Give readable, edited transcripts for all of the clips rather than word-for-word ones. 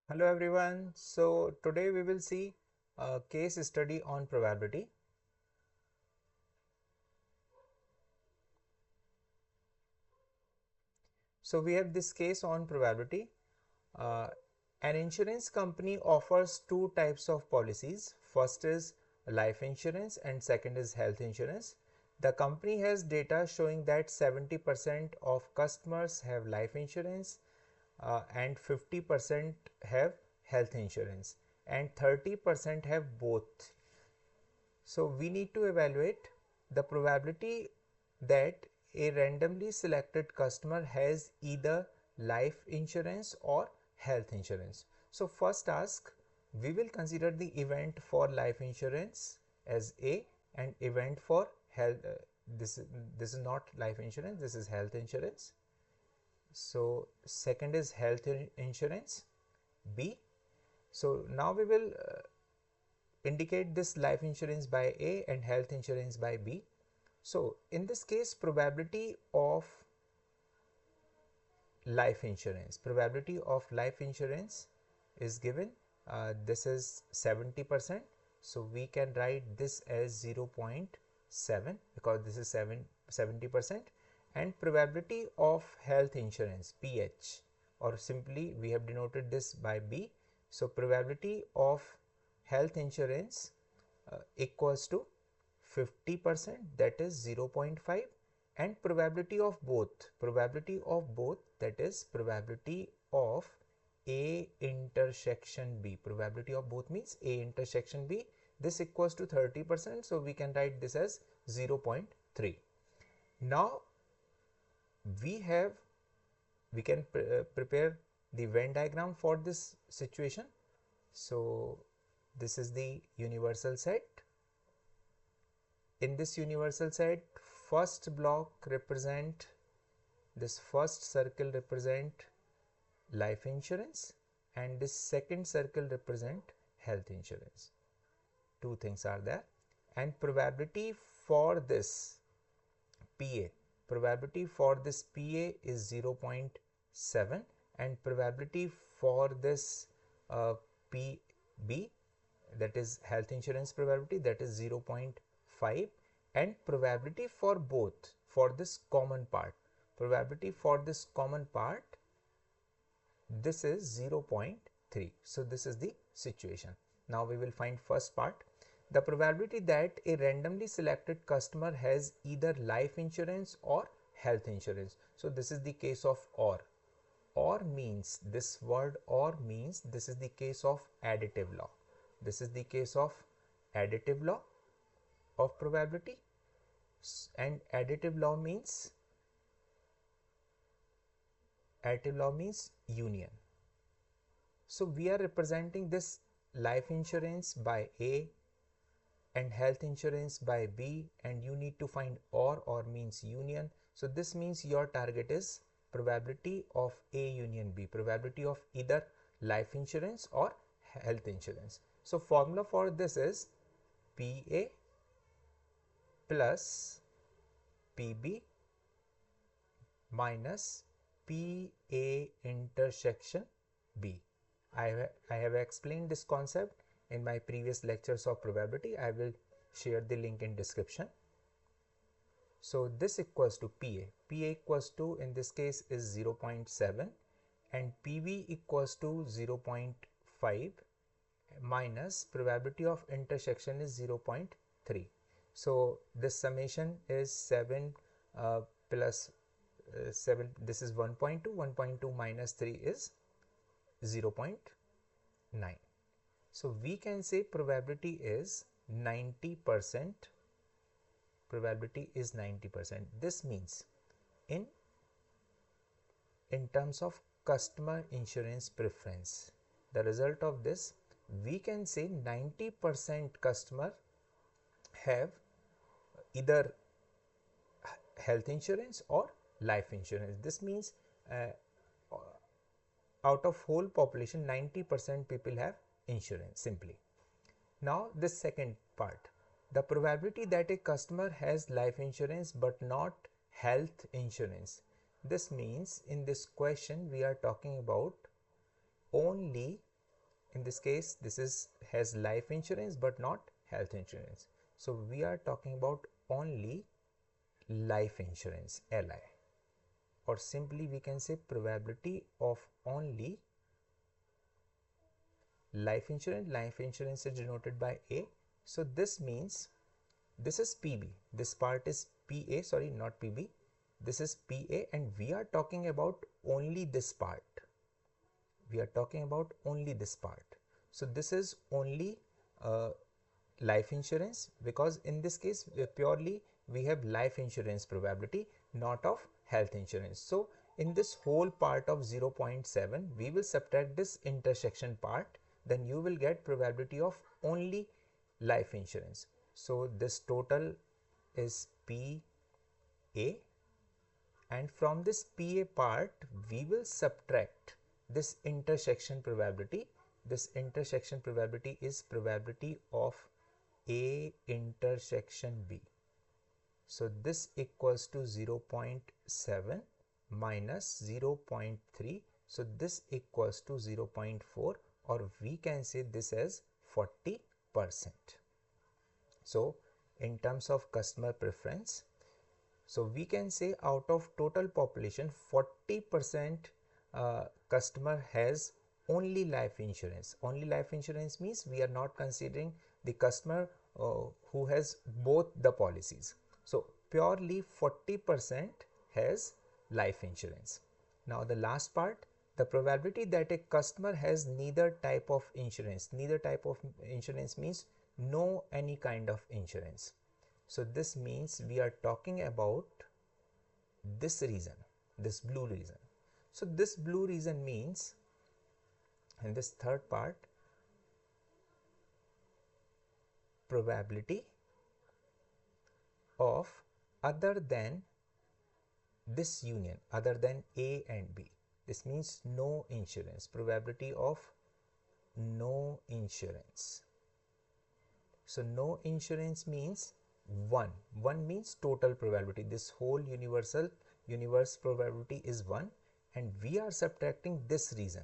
Hello everyone. So today we will see a case study on probability. So we have this case on probability. Uh, an insurance company offers two types of policies. First is life insurance and second is health insurance. The company has data showing that 70% of customers have life insurance and 50% have health insurance and 30% have both. So we need to evaluate the probability that a randomly selected customer has either life insurance or health insurance. So first task, we will consider the event for life insurance as A and event for health. This is not life insurance, this is health insurance. So second is health insurance B. So now we will indicate this life insurance by A and health insurance by B. So in this case, probability of life insurance is given. This is 70%. So we can write this as 0.7 because this is 70%, and probability of health insurance PH, or simply we have denoted this by B. So probability of health insurance equals to 50%, that is 0.5, and probability of both that is probability of A intersection B. Probability of both means A intersection B. This equals to 30%, so we can write this as 0.3. Now we can prepare the Venn diagram for this situation. So this is the universal set. In this universal set, first block represent, this first circle represent life insurance and this second circle represent health insurance. Two things are there, and probability for this PA is 0.7 and probability for this PB, that is health insurance probability, that is 0.5, and probability for both, for this common part, this is 0.3. So this is the situation. Now we will find first part, the probability that a randomly selected customer has either life insurance or health insurance. So this is the case of or. Or means, this word or means, this is the case of additive law. This is the case of additive law of probability, and additive law means union. So we are representing this life insurance by A and health insurance by B, and you need to find or means union. So this means your target is probability of A union B, probability of either life insurance or health insurance. So formula for this is PA plus PB minus PA intersection B. I have explained this concept in my previous lectures of probability. I will share the link in description. So this equals to PA. PA equals to, in this case, is 0.7 and PB equals to 0.5 minus probability of intersection is 0.3. So this summation is 7 plus 7, this is 1.2, 1.2 minus 3 is 0.9. So we can say probability is 90%. Probability is 90%. This means in terms of customer insurance preference, the result of this, we can say 90% customer have either health insurance or life insurance. This means out of whole population, 90% people have insurance simply. Now this second part, the probability that a customer has life insurance but not health insurance. This means in this question we are talking about only in this case this is has life insurance but not health insurance. So we are talking about only life insurance, LI, or simply we can say probability of only life insurance. Life insurance is denoted by A. So this means this is PB, this part is PA, sorry, not PB, this is PA, and we are talking about only this part. We are talking about only this part. So this is only life insurance, because in this case purely we have life insurance probability, not of health insurance. So in this whole part of 0.7 we will subtract this intersection part, then you will get probability of only life insurance. So this total is PA, and from this PA part we will subtract this intersection probability. This intersection probability is probability of A intersection B. So this equals to 0.7 minus 0.3. So this equals to 0.4, or we can say this as 40%. So in terms of customer preference, so we can say out of total population 40% customer has only life insurance. Only life insurance means we are not considering the customer who has both the policies. So purely 40% has life insurance. Now the last part, the probability that a customer has neither type of insurance. Neither type of insurance means no any kind of insurance. So this means we are talking about this region, this blue region. So this blue region means, in this third part, probability of other than this union, other than A and B. This means no insurance, probability of no insurance. So no insurance means 1. 1 means total probability. This whole universe probability is 1, and we are subtracting this reason.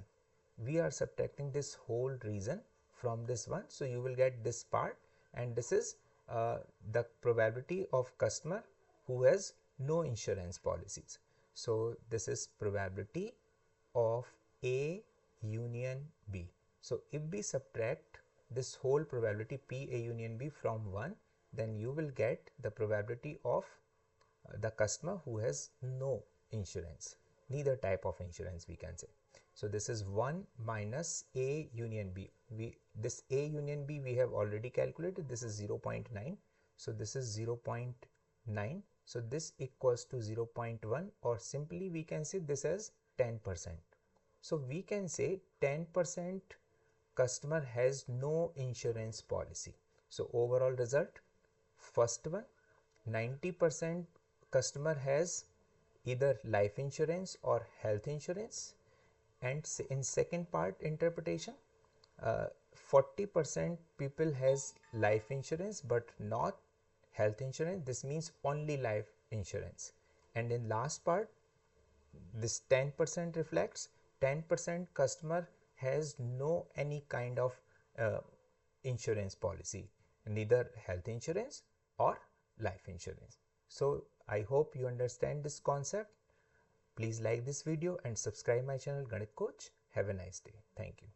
We are subtracting this whole reason from this one. So you will get this part, and this is the probability of customer who has no insurance policies. So this is probability of A union B. So if we subtract this whole probability P A union B from 1, then you will get the probability of the customer who has no insurance, neither type of insurance we can say. So this is 1 minus A union B. This A union B we have already calculated. This is 0.9. So this is 0.9. So this equals to 0.1, or simply we can say this as 10%. So we can say 10% customer has no insurance policy. So overall result, first one, 90% customer has either life insurance or health insurance, and in second part interpretation, 40% people has life insurance but not health insurance. This means only life insurance. And in last part, this 10% reflects 10% customer has no any kind of insurance policy, neither health insurance or life insurance. So I hope you understand this concept. Please like this video and subscribe my channel Ganit Coach. Have a nice day. Thank you.